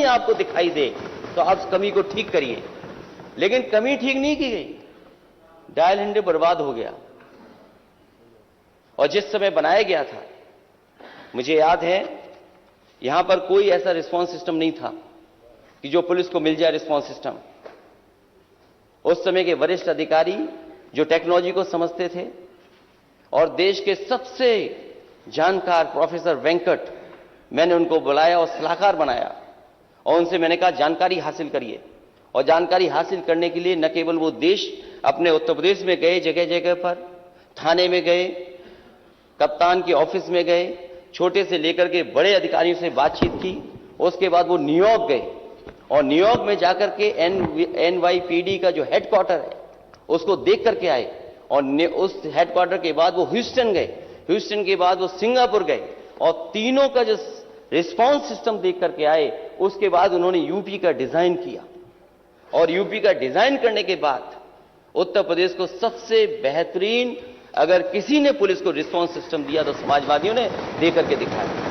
आपको दिखाई दे तो आप कमी को ठीक करिए, लेकिन कमी ठीक नहीं की गई। डायल इंडिया बर्बाद हो गया। और जिस समय बनाया गया था, मुझे याद है, यहां पर कोई ऐसा रिस्पांस सिस्टम नहीं था कि जो पुलिस को मिल जाए रिस्पांस सिस्टम। उस समय के वरिष्ठ अधिकारी जो टेक्नोलॉजी को समझते थे और देश के सबसे जानकार प्रोफेसर वेंकट, मैंने उनको बुलाया और सलाहकार बनाया और उनसे मैंने कहा जानकारी हासिल करिए। और जानकारी हासिल करने के लिए न केवल वो देश अपने उत्तर प्रदेश में गए, जगह जगह पर थाने में गए, कप्तान के ऑफिस में गए, छोटे से लेकर के बड़े अधिकारियों से बातचीत की। उसके बाद वो न्यूयॉर्क गए और न्यूयॉर्क में जाकर के NYPD का जो हेडक्वार्टर है उसको देख करके आए। और उस हेडक्वार्टर के बाद वो ह्यूस्टन गए, ह्यूस्टन के बाद वो सिंगापुर गए और तीनों का जो रिस्पांस सिस्टम देख करके आए। उसके बाद उन्होंने यूपी का डिजाइन किया और यूपी का डिजाइन करने के बाद उत्तर प्रदेश को सबसे बेहतरीन, अगर किसी ने पुलिस को रिस्पांस सिस्टम दिया तो समाजवादियों ने दे करके दिखाया।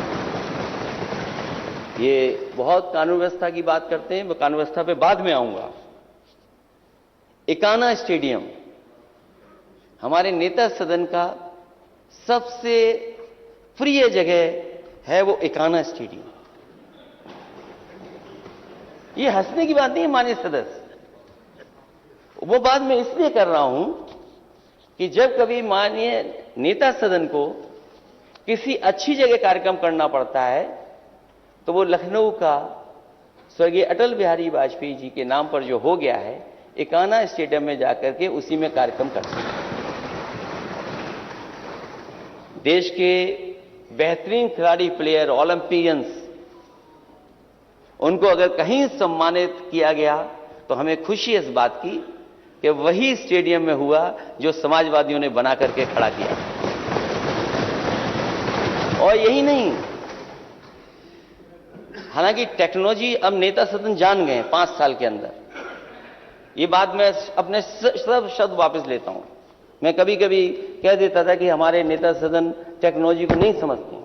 ये बहुत कानून व्यवस्था की बात करते हैं, मैं कानून व्यवस्था पे बाद में आऊंगा। इकाना स्टेडियम हमारे नेता सदन का सबसे प्रिय जगह है, वो इकाना स्टेडियम। ये हंसने की बात नहीं है माननीय सदस्य, वो बात मैं इसलिए कर रहा हूं कि जब कभी माननीय नेता सदन को किसी अच्छी जगह कार्यक्रम करना पड़ता है तो वो लखनऊ का स्वर्गीय अटल बिहारी वाजपेयी जी के नाम पर जो हो गया है, इकाना स्टेडियम में जाकर के उसी में कार्यक्रम करते हैं। देश के बेहतरीन खिलाड़ी, प्लेयर, ओलंपियंस, उनको अगर कहीं सम्मानित किया गया तो हमें खुशी इस बात की कि वही स्टेडियम में हुआ जो समाजवादियों ने बना करके खड़ा किया। और यही नहीं, हालांकि टेक्नोलॉजी अब नेता सदन जान गए 5 साल के अंदर। ये बात मैं अपने सब शब्द वापस लेता हूं। मैं कभी कभी कह देता था कि हमारे नेता सदन टेक्नोलॉजी को नहीं समझते,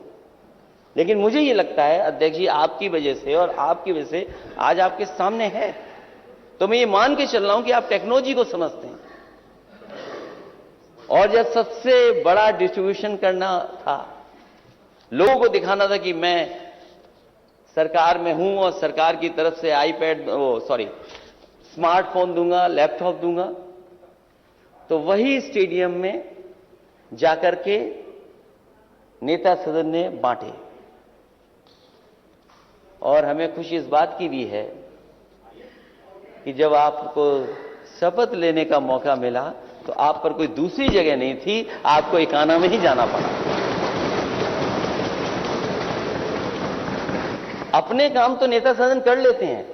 लेकिन मुझे ये लगता है अध्यक्ष जी, आपकी वजह से और आपकी वजह से आज आपके सामने है, तो मैं ये मान के चल रहा हूं कि आप टेक्नोलॉजी को समझते हैं। और जब सबसे बड़ा डिस्ट्रीब्यूशन करना था, लोगों को दिखाना था कि मैं सरकार में हूं और सरकार की तरफ से स्मार्टफोन दूंगा, लैपटॉप दूंगा, तो वही स्टेडियम में जाकर के नेता सदन ने बांटे। और हमें खुशी इस बात की भी है कि जब आपको शपथ लेने का मौका मिला तो आप पर कोई दूसरी जगह नहीं थी, आपको इकाना में ही जाना पड़ा। अपने काम तो नेता सदन कर लेते हैं,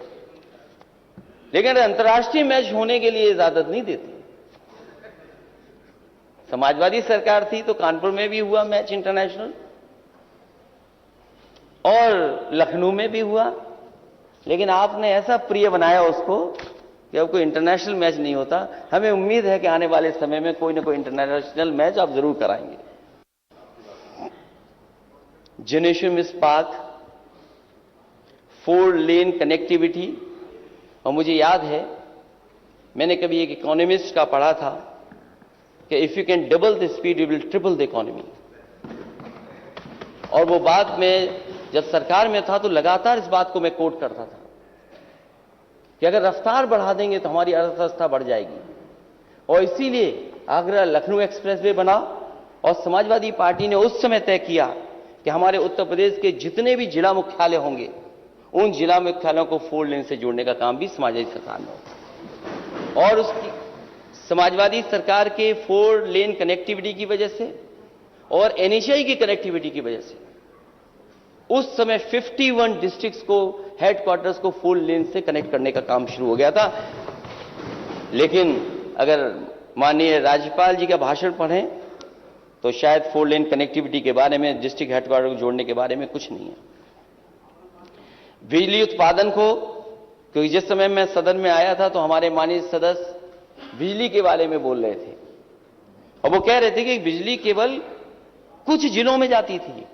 लेकिन अंतर्राष्ट्रीय मैच होने के लिए इजाजत नहीं देती। समाजवादी सरकार थी तो कानपुर में भी हुआ मैच इंटरनेशनल और लखनऊ में भी हुआ, लेकिन आपने ऐसा प्रिय बनाया उसको कि अब कोई इंटरनेशनल मैच नहीं होता। हमें उम्मीद है कि आने वाले समय में कोई ना कोई इंटरनेशनल मैच आप जरूर कराएंगे। जिनेश्वर इस्पात, 4 लेन कनेक्टिविटी, और मुझे याद है मैंने कभी एक इकोनॉमिस्ट का पढ़ा था कि if you can double the speed you will triple the economy. और वो बात में जब सरकार में था तो लगातार इस बात को मैं कोट करता था कि अगर रफ्तार बढ़ा देंगे तो हमारी अर्थव्यवस्था बढ़ जाएगी। और इसीलिए आगरा लखनऊ एक्सप्रेसवे बना और समाजवादी पार्टी ने उस समय तय किया कि हमारे उत्तर प्रदेश के जितने भी जिला मुख्यालय होंगे उन जिला मुख्यालयों को 4 लेन से जोड़ने का काम भी समाजवादी सरकार ने। और उसकी समाजवादी सरकार के 4 लेन कनेक्टिविटी की वजह से और NHAI की कनेक्टिविटी की वजह से उस समय 51 डिस्ट्रिक्ट्स को, हेडक्वार्टर्स को 4 लेन से कनेक्ट करने का काम शुरू हो गया था। लेकिन अगर माननीय राज्यपाल जी का भाषण पढ़ें तो शायद 4 लेन कनेक्टिविटी के बारे में, डिस्ट्रिक्ट हेडक्वार्टर को जोड़ने के बारे में कुछ नहीं है। बिजली उत्पादन को, क्योंकि जिस समय मैं सदन में आया था तो हमारे माननीय सदस्य बिजली के बारे में बोल रहे थे और वो कह रहे थे कि बिजली केवल कुछ जिलों में जाती थी,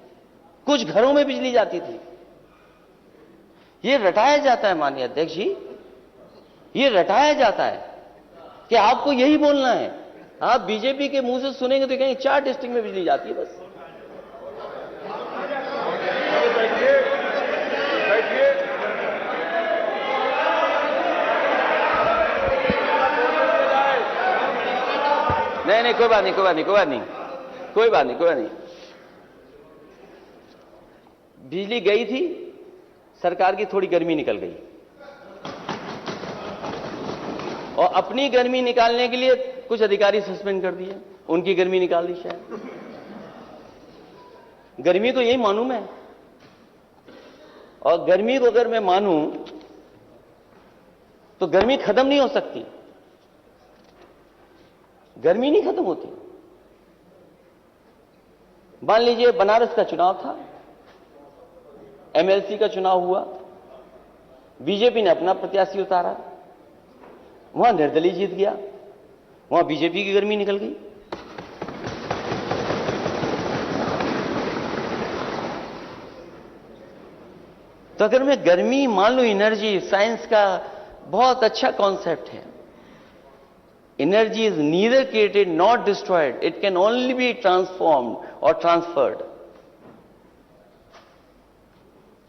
कुछ घरों में बिजली जाती थी। ये रटाया जाता है माननीय अध्यक्ष जी, ये रटाया जाता है कि आपको यही बोलना है। आप बीजेपी के मुंह से सुनेंगे तो कहेंगे 4 डिस्ट्रिक्ट में बिजली जाती है बस। नहीं, कोई बात नहीं। बिजली गई थी, सरकार की थोड़ी गर्मी निकल गई, और अपनी गर्मी निकालने के लिए कुछ अधिकारी सस्पेंड कर दिए, उनकी गर्मी निकाल दी शायद। गर्मी तो यही मानूं मैं, और गर्मी को अगर मैं मानूं तो गर्मी खत्म नहीं हो सकती, गर्मी नहीं खत्म होती। मान लीजिए बनारस का चुनाव था, एमएलसी का चुनाव हुआ, बीजेपी ने अपना प्रत्याशी उतारा, वहां निर्दलीय जीत गया, वहां बीजेपी की गर्मी निकल गई। तो अगर मैं गर्मी मान लूं, एनर्जी साइंस का बहुत अच्छा कॉन्सेप्ट है। Energy is neither created not destroyed, it can only be transformed और ट्रांसफर्ड।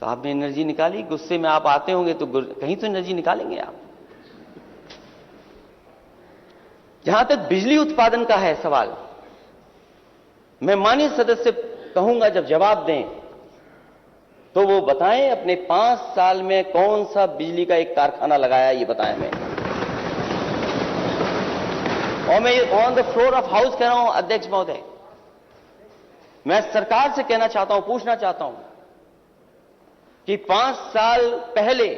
तो आपने एनर्जी निकाली, गुस्से में आप आते होंगे तो कहीं तो एनर्जी निकालेंगे आप। जहां तक बिजली उत्पादन का है सवाल, मैं माननीय सदस्य कहूंगा जब जवाब दें तो वो बताएं अपने 5 साल में कौन सा बिजली का एक कारखाना लगाया, ये बताएं। और मैं on the floor of house कह रहा हूं अध्यक्ष महोदय, मैं सरकार से कहना चाहता हूं, पूछना चाहता हूं कि 5 साल पहले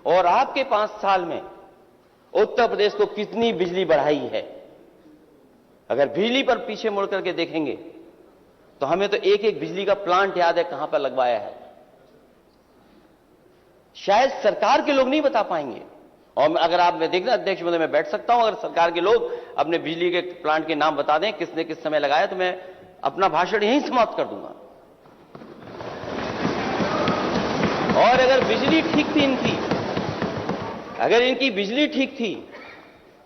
और आपके 5 साल में उत्तर प्रदेश को कितनी बिजली बढ़ाई है। अगर बिजली पर पीछे मुड़ करके देखेंगे तो हमें तो एक एक बिजली का प्लांट याद है कहां पर लगवाया है, शायद सरकार के लोग नहीं बता पाएंगे। और अगर आप मैं देखना अध्यक्ष महोदय, मैं बैठ सकता हूं, अगर सरकार के लोग अपने बिजली के प्लांट के नाम बता दें किसने किस समय लगाया, तो मैं अपना भाषण यहीं समाप्त कर दूंगा। और अगर बिजली ठीक थी इनकी, अगर इनकी बिजली ठीक थी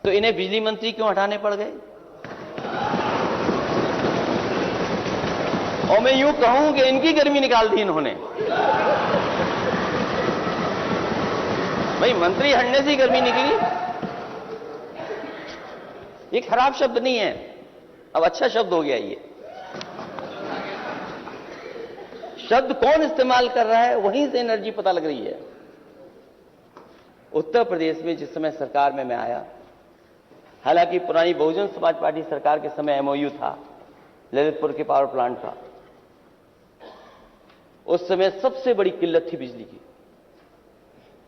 तो इन्हें बिजली मंत्री क्यों हटाने पड़ गए। और मैं यूं कहूं कि इनकी गर्मी निकाल दी इन्होंने। भाई मंत्री हटने से ही गर्मी निकली, ये खराब शब्द नहीं है, अब अच्छा शब्द हो गया। ये शब्द कौन इस्तेमाल कर रहा है, वहीं से एनर्जी पता लग रही है। उत्तर प्रदेश में जिस समय सरकार में मैं आया, हालांकि पुरानी बहुजन समाज पार्टी सरकार के समय एमओयू था ललितपुर के पावर प्लांट का, उस समय सबसे बड़ी किल्लत थी बिजली की।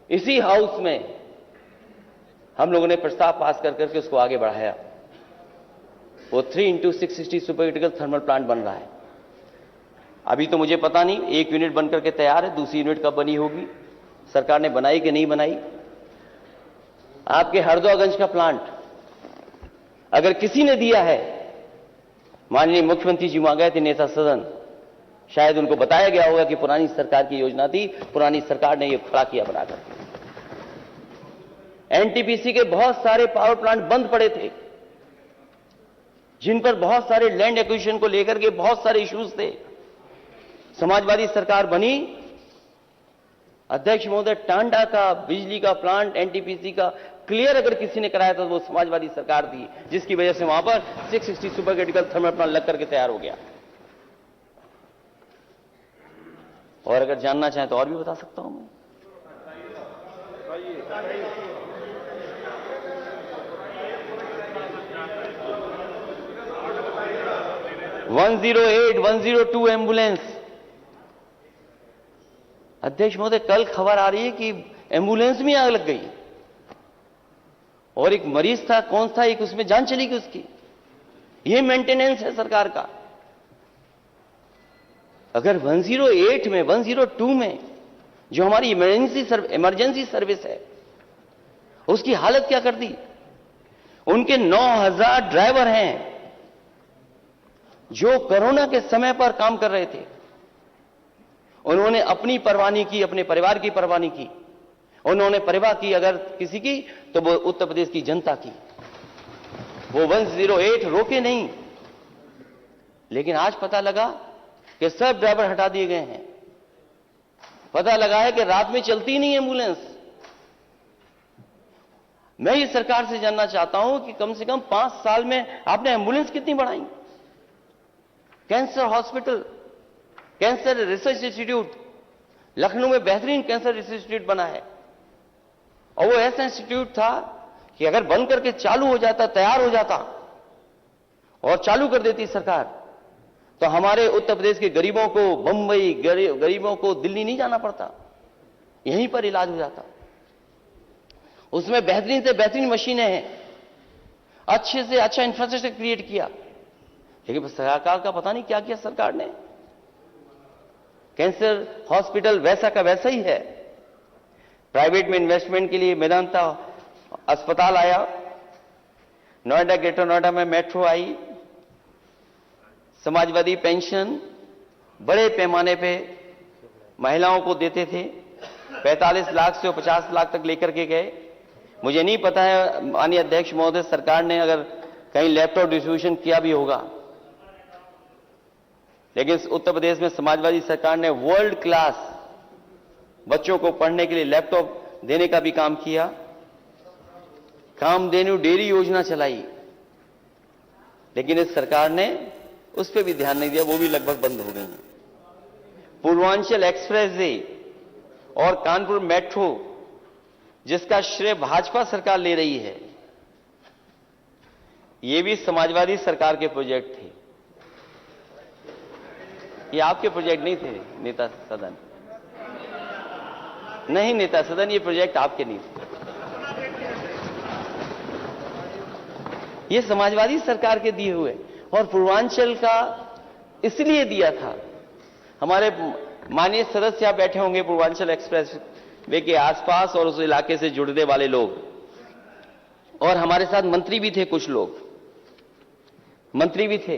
इसी हाउस में हम लोगों ने प्रस्ताव पास कर करके उसको आगे बढ़ाया। वो 3x660 super critical thermal plant बन रहा है। अभी तो मुझे पता नहीं, 1 यूनिट बनकर के तैयार है, दूसरी यूनिट कब बनी होगी, सरकार ने बनाई कि नहीं बनाई। आपके हरदोगंज का प्लांट अगर किसी ने दिया है, माननीय मुख्यमंत्री जी वहां गए थे, नेता सदन, शायद उनको बताया गया होगा कि पुरानी सरकार की योजना थी, पुरानी सरकार ने यह खड़ा किया बनाकर। एनटीपीसी के बहुत सारे पावर प्लांट बंद पड़े थे, जिन पर बहुत सारे लैंड एक्विजिशन को लेकर के बहुत सारे इश्यूज थे। समाजवादी सरकार बनी, अध्यक्ष महोदय, टांडा का बिजली का प्लांट एनटीपीसी का क्लियर अगर किसी ने कराया था तो वो समाजवादी सरकार थी, जिसकी वजह से वहां पर 660 सुपर क्रिटिकल थर्मल प्लांट लग करके तैयार हो गया। और अगर जानना चाहें तो और भी बता सकता हूं मैं। 108, 102 एम्बुलेंस। अध्यक्ष महोदय, कल खबर आ रही है कि एम्बुलेंस में आग लग गई और एक मरीज था, कौन था, एक उसमें जान चली गई उसकी। ये मेंटेनेंस है सरकार का। अगर 108 में, 102 में जो हमारी इमरजेंसी सर्विस है, उसकी हालत क्या कर दी। उनके 9000 ड्राइवर हैं जो कोरोना के समय पर काम कर रहे थे। उन्होंने अपनी परवाह नहीं की, अपने परिवार की परवाह नहीं की। उन्होंने परवाह की अगर किसी की तो वो उत्तर प्रदेश की जनता की। वो 108 रोके नहीं, लेकिन आज पता लगा कि सब ड्राइवर हटा दिए गए हैं। पता लगा है कि रात में चलती नहीं एम्बुलेंस। मैं इस सरकार से जानना चाहता हूं कि कम से कम 5 साल में आपने एम्बुलेंस कितनी बढ़ाई? Cancer hospital, cancer research institute, Lucknow में बेहतरीन कैंसर रिसर्च इंस्टीट्यूट बना है, और वो ऐसा इंस्टीट्यूट था कि अगर बंद करके चालू हो जाता, तैयार हो जाता और चालू कर देती सरकार, तो हमारे उत्तर प्रदेश के गरीबों को बंबई, गरीबों को दिल्ली नहीं जाना पड़ता, यहीं पर इलाज हो जाता। उसमें बेहतरीन से बेहतरीन मशीनें हैं, अच्छे से अच्छा इंफ्रास्ट्रक्चर क्रिएट किया। लेकिन सरकार का पता नहीं क्या किया सरकार ने। कैंसर हॉस्पिटल वैसा का वैसा ही है। प्राइवेट में इन्वेस्टमेंट के लिए मेदांता अस्पताल आया, नोएडा, ग्रेटर नोएडा में मेट्रो आई, समाजवादी पेंशन बड़े पैमाने पे महिलाओं को देते थे, 45 लाख से 50 लाख तक लेकर के गए। मुझे नहीं पता है माननीय अध्यक्ष महोदय, सरकार ने अगर कहीं लैपटॉप डिस्ट्रीब्यूशन किया भी होगा, लेकिन उत्तर प्रदेश में समाजवादी सरकार ने वर्ल्ड क्लास बच्चों को पढ़ने के लिए लैपटॉप देने का भी काम किया। कामधेनु डेयरी योजना चलाई, लेकिन इस सरकार ने उस पर भी ध्यान नहीं दिया, वो भी लगभग बंद हो गई है। पूर्वांचल एक्सप्रेसवे और कानपुर मेट्रो, जिसका श्रेय भाजपा सरकार ले रही है, ये भी समाजवादी सरकार के प्रोजेक्ट थे। ये आपके प्रोजेक्ट नहीं थे नेता सदन, नहीं नेता सदन, ये प्रोजेक्ट आपके नहीं थे। ये समाजवादी सरकार के दिए हुए, और पूर्वांचल का इसलिए दिया था, हमारे माननीय सदस्य यहां बैठे होंगे पूर्वांचल एक्सप्रेस वे के आसपास और उस इलाके से जुड़ने वाले लोग, और हमारे साथ मंत्री भी थे, कुछ लोग मंत्री भी थे।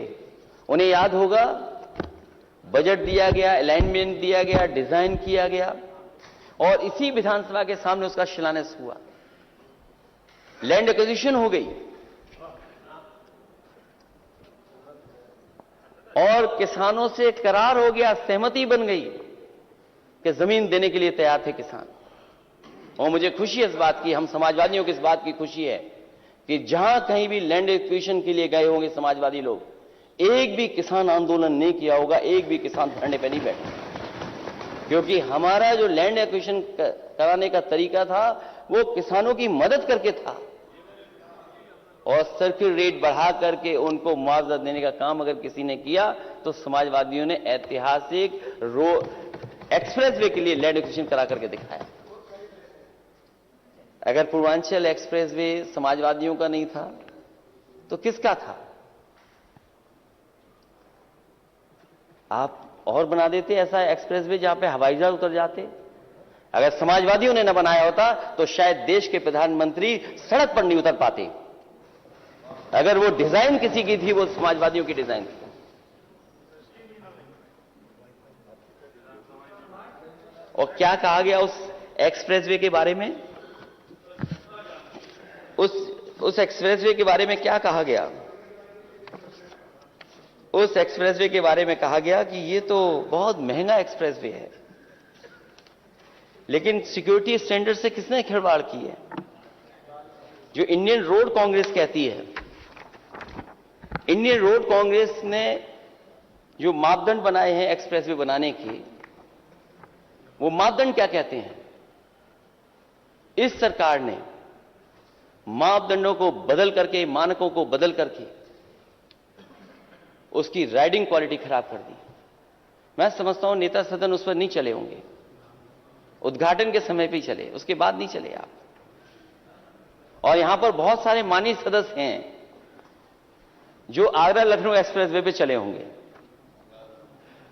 उन्हें याद होगा, बजट दिया गया, अलाइनमेंट दिया गया, डिजाइन किया गया, और इसी विधानसभा के सामने उसका शिलान्यास हुआ। लैंड एक्विजिशन हो गई और किसानों से करार हो गया, सहमति बन गई कि जमीन देने के लिए तैयार थे किसान। और मुझे खुशी है इस बात की, हम समाजवादियों की इस बात की खुशी है कि जहां कहीं भी लैंड एक्विजिशन के लिए गए होंगे समाजवादी लोग, एक भी किसान आंदोलन नहीं किया होगा, एक भी किसान धरने पर नहीं बैठे, क्योंकि हमारा जो लैंड एक्विजिशन कराने का तरीका था वो किसानों की मदद करके था, और सर्किल रेट बढ़ा करके उनको मुआवजा देने का काम अगर किसी ने किया तो समाजवादियों ने ऐतिहासिक एक्सप्रेसवे के लिए लैंड एक्विजिशन करा करके दिखाया। अगर पूर्वांचल एक्सप्रेसवे समाजवादियों का नहीं था तो किसका था? आप और बना देते ऐसा एक्सप्रेसवे जहां पे हवाई जहाज उतर जाते। अगर समाजवादियों ने न बनाया होता तो शायद देश के प्रधानमंत्री सड़क पर नहीं उतर पाते। अगर वो डिजाइन किसी की थी, वो समाजवादियों की डिजाइन थी। और क्या कहा गया उस एक्सप्रेसवे के बारे में? उस एक्सप्रेसवे के बारे में क्या कहा गया? उस एक्सप्रेसवे के बारे में कहा गया कि ये तो बहुत महंगा एक्सप्रेसवे है, लेकिन सिक्योरिटी स्टैंडर्ड से किसने खिलवाड़ की है? जो इंडियन रोड कांग्रेस कहती है। इंडियन रोड कांग्रेस ने जो मापदंड बनाए हैं एक्सप्रेसवे बनाने के, वो मापदंड क्या कहते हैं? इस सरकार ने मापदंडों को बदल करके, मानकों को बदल करके उसकी राइडिंग क्वालिटी खराब कर दी। मैं समझता हूं नेता सदन उस पर नहीं चले होंगे, उद्घाटन के समय पे ही चले, उसके बाद नहीं चले आप। और यहां पर बहुत सारे माननीय सदस्य हैं जो आगरा लखनऊ एक्सप्रेसवे पे चले होंगे।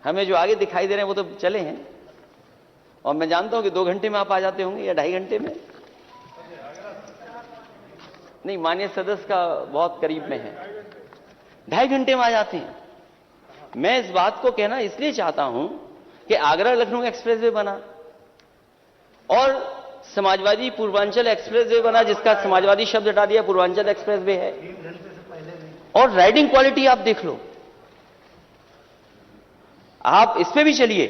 हमें जो आगे दिखाई दे रहे हैं वो तो चले हैं, और मैं जानता हूं कि 2 घंटे में आप आ जाते होंगे या 2.5 घंटे में। नहीं, माननीय सदस्य का बहुत करीब में है, 2.5 घंटे में आ जाते हैं। मैं इस बात को कहना इसलिए चाहता हूं कि आगरा लखनऊ एक्सप्रेसवे बना और समाजवादी पूर्वांचल एक्सप्रेसवे बना, जिसका समाजवादी शब्द हटा दिया, पूर्वांचल एक्सप्रेसवे है। और राइडिंग क्वालिटी आप देख लो, आप इस पे भी चलिए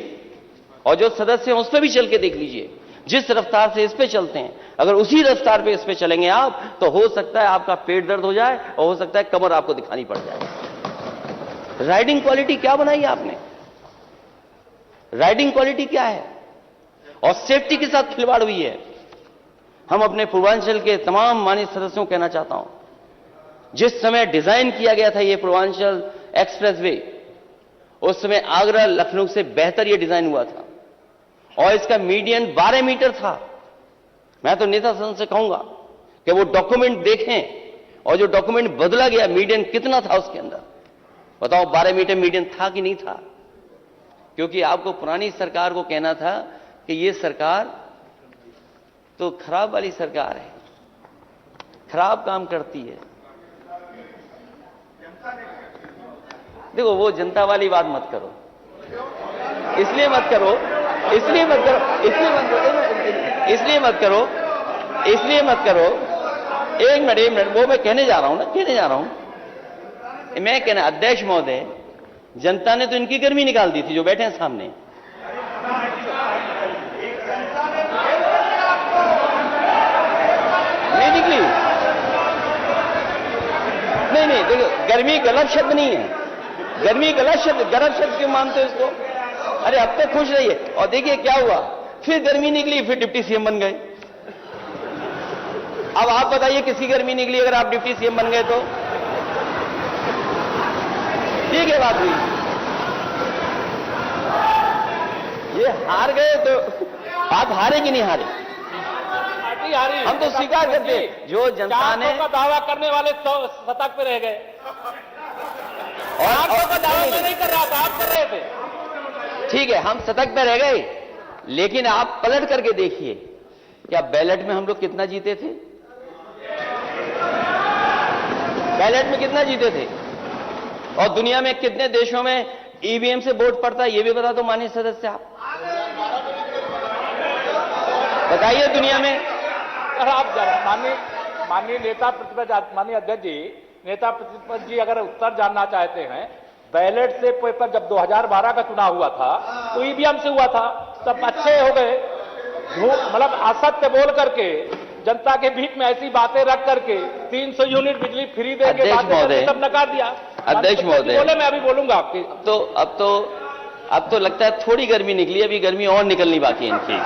और जो सदस्य हैं उस पे भी चल के देख लीजिए। जिस रफ्तार से इस पे चलते हैं, अगर उसी रफ्तार पे इस पे चलेंगे आप, तो हो सकता है आपका पेट दर्द हो जाए और हो सकता है कमर आपको दिखानी पड़ जाए। राइडिंग क्वालिटी क्या बनाई आपने? राइडिंग क्वालिटी क्या है? और सेफ्टी के साथ खिलवाड़ हुई है। हम अपने पूर्वांचल के तमाम माननीय सदस्यों को कहना चाहता हूं, जिस समय डिजाइन किया गया था ये पूर्वांचल एक्सप्रेसवे, उस समय आगरा लखनऊ से बेहतर ये डिजाइन हुआ था और इसका मीडियन 12 मीटर था। मैं तो नेता सदन से कहूंगा कि वो डॉक्यूमेंट देखें और जो डॉक्यूमेंट बदला गया, मीडियन कितना था उसके अंदर, बताओ 12 मीटर मीडियन था कि नहीं था? क्योंकि आपको पुरानी सरकार को कहना था कि ये सरकार तो खराब वाली सरकार है, खराब काम करती है। देखो, वो जनता वाली बात मत करो, इसलिए मत करो, इसलिए मत करो, इसलिए मत करो, इसलिए मत करो, इसलिए मत करो। एक मिनट, वो मैं कहने जा रहा हूं ना, कहने जा रहा हूं। मैं कहना, अध्यक्ष महोदय, जनता ने तो इनकी गर्मी निकाल दी थी जो बैठे हैं सामने। नहीं निकली, नहीं, देखो, गर्मी गलत शब्द नहीं है, गर्मी गलत शब्द क्यों मानते हो इसको? अरे अब तक खुश रहिए। और देखिए क्या हुआ, फिर गर्मी निकली, फिर डिप्टी सीएम बन गए। अब आप बताइए किसकी गर्मी निकली अगर आप डिप्टी सीएम बन गए तो? ठीक है, बात हुई। ये हार गए तो आप हारे कि नहीं हारे? पार्टी हारी, हम तो स्वीकार करते हैं। जो जनता ने का दावा करने वाले सतर्क पे रह गए और का दावा मैं नहीं कर रहा था, आप कर रहे थे। ठीक है, हम सतर्क पे रह गए, लेकिन आप पलट करके देखिए, क्या बैलेट में हम लोग कितना जीते थे? बैलेट में कितना जीते थे? और दुनिया में कितने देशों में ईवीएम से वोट पड़ता है, ये भी बता दो माननीय सदस्य आप। बताइए दुनिया में। अगर आप माननीय नेता प्रतिपक्ष, माननीय अध्यक्ष जी, नेता प्रतिपक्ष जी अगर उत्तर जानना चाहते हैं, बैलेट से पेपर जब 2012 का चुनाव हुआ था तो ईवीएम से हुआ था, तब अच्छे हो गए। मतलब असत्य बोल करके, जनता के बीच में ऐसी बातें रख करके 300 यूनिट बिजली फ्री देंगे बातें सब नकार दिया। अध्यक्ष महोदय बोले, मैं अभी बोलूंगा आपकी। अब तो लगता है थोड़ी गर्मी निकली, अभी गर्मी और निकलनी बाकी है इनकी।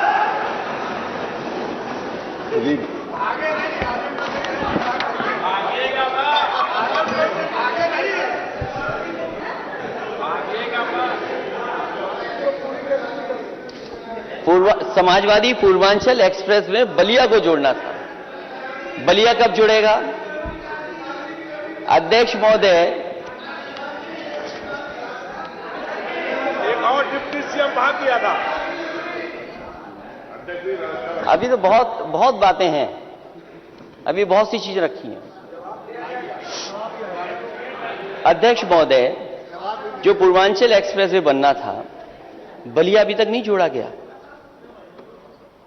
समाजवादी पूर्वांचल एक्सप्रेस में बलिया को जोड़ना था। बलिया कब जुड़ेगा? अध्यक्ष महोदय, एक और डिप्टी सीएम भाग गया था। अभी तो बहुत बातें हैं, अभी बहुत सी चीजें रखी हैं। अध्यक्ष महोदय, जो पूर्वांचल एक्सप्रेस वे बनना था, बलिया अभी तक नहीं जोड़ा गया।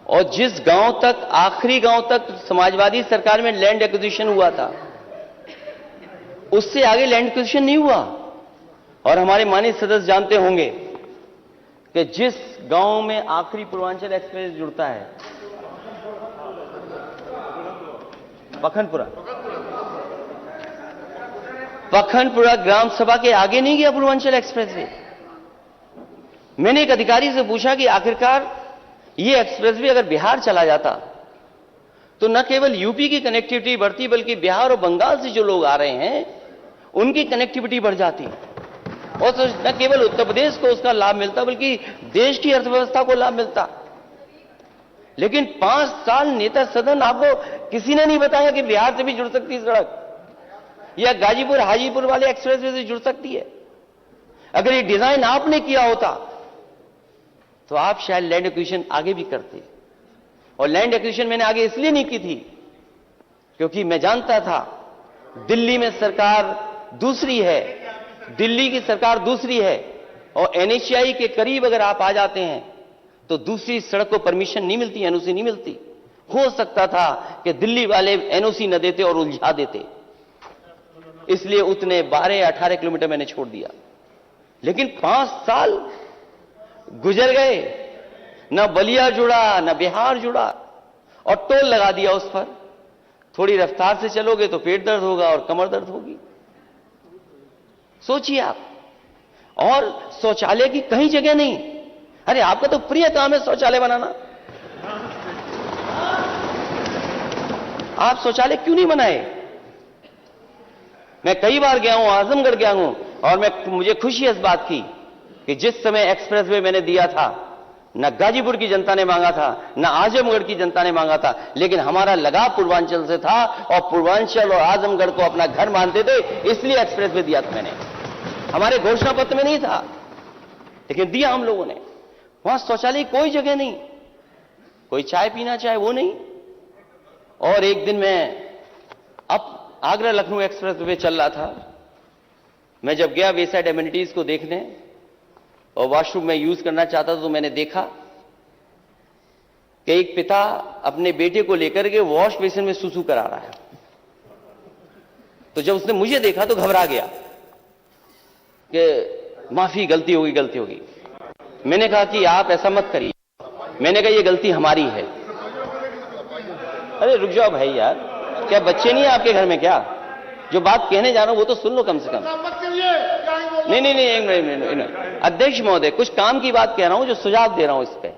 और जिस गांव तक, आखिरी गांव तक समाजवादी सरकार में लैंड एक्विजिशन हुआ था, उससे आगे लैंड एक्विजिशन नहीं हुआ। और हमारे माननीय सदस्य जानते होंगे कि जिस गांव में आखिरी पूर्वांचल एक्सप्रेस जुड़ता है, पखनपुरा ग्राम सभा के आगे नहीं गया पूर्वांचल एक्सप्रेस वे। मैंने एक अधिकारी से पूछा कि आखिरकार ये एक्सप्रेसवे अगर बिहार चला जाता तो न केवल यूपी की कनेक्टिविटी बढ़ती, बल्कि बिहार और बंगाल से जो लोग आ रहे हैं उनकी कनेक्टिविटी बढ़ जाती, और तो न केवल उत्तर प्रदेश को उसका लाभ मिलता, बल्कि देश की अर्थव्यवस्था को लाभ मिलता। लेकिन 5 साल नेता सदन, आपको किसी ने नहीं बताया कि बिहार से भी जुड़ सकती सड़क, या गाजीपुर हाजीपुर वाले एक्सप्रेसवे से जुड़ सकती है। अगर ये डिजाइन आपने किया होता तो आप शायद लैंड एक्विजिशन आगे भी करते। और लैंड एक्विजिशन मैंने आगे इसलिए नहीं की थी क्योंकि मैं जानता था दिल्ली में सरकार दूसरी है, दिल्ली की सरकार दूसरी है, और एनएचआई के करीब अगर आप आ जाते हैं तो दूसरी सड़क को परमिशन नहीं मिलती, एनओसी नहीं मिलती। हो सकता था कि दिल्ली वाले एनओसी न देते और उलझा देते, इसलिए उतने 12-18 किलोमीटर मैंने छोड़ दिया। लेकिन 5 साल गुजर गए, न बलिया जुड़ा न बिहार जुड़ा, और टोल लगा दिया उस पर। थोड़ी रफ्तार से चलोगे तो पेट दर्द होगा और कमर दर्द होगी। सोचिए आप। और शौचालय की कहीं जगह नहीं। अरे आपका तो प्रिय काम है शौचालय बनाना, आप शौचालय क्यों नहीं बनाए? मैं कई बार गया हूं, आजमगढ़ गया हूं, और मुझे खुशी इस बात की कि जिस समय एक्सप्रेसवे मैंने दिया था, न गाजीपुर की जनता ने मांगा था, न आजमगढ़ की जनता ने मांगा था, लेकिन हमारा लगाव पूर्वांचल से था और पूर्वांचल और आजमगढ़ को अपना घर मानते थे, इसलिए एक्सप्रेसवे दिया था मैंने। हमारे घोषणा पत्र में नहीं था, लेकिन दिया हम लोगों ने। वहां शौचालय कोई जगह नहीं, कोई चाय पीना चाहे वो नहीं। और एक दिन मैं अब आगरा लखनऊ एक्सप्रेसवे चल रहा था, मैं जब गया वेसाइड एमिनिटीज को देखने और वॉशरूम में यूज करना चाहता था, तो मैंने देखा कि एक पिता अपने बेटे को लेकर के वॉश बेसिन में सुसु करा रहा है। तो जब उसने मुझे देखा तो घबरा गया कि माफी, गलती होगी। मैंने कहा कि आप ऐसा मत करिए। मैंने कहा ये गलती हमारी है। अरे रुक जाओ भाई यार, क्या बच्चे नहीं है आपके घर में क्या? जो बात कहने जा रहा हूं वो तो सुन लो कम से कम। नहीं, एक मिनट। अध्यक्ष महोदय, कुछ काम की बात कह रहा हूं, जो सुझाव दे रहा हूं इस पे।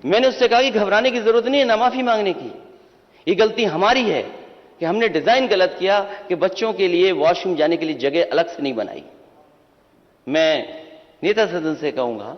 मैंने उससे कहा कि घबराने की जरूरत नहीं है, ना माफी मांगने की। ये गलती हमारी है कि हमने डिजाइन गलत किया कि बच्चों के लिए वॉशरूम जाने के लिए जगह अलग से नहीं बनाई। मैं नेता सदन से कहूंगा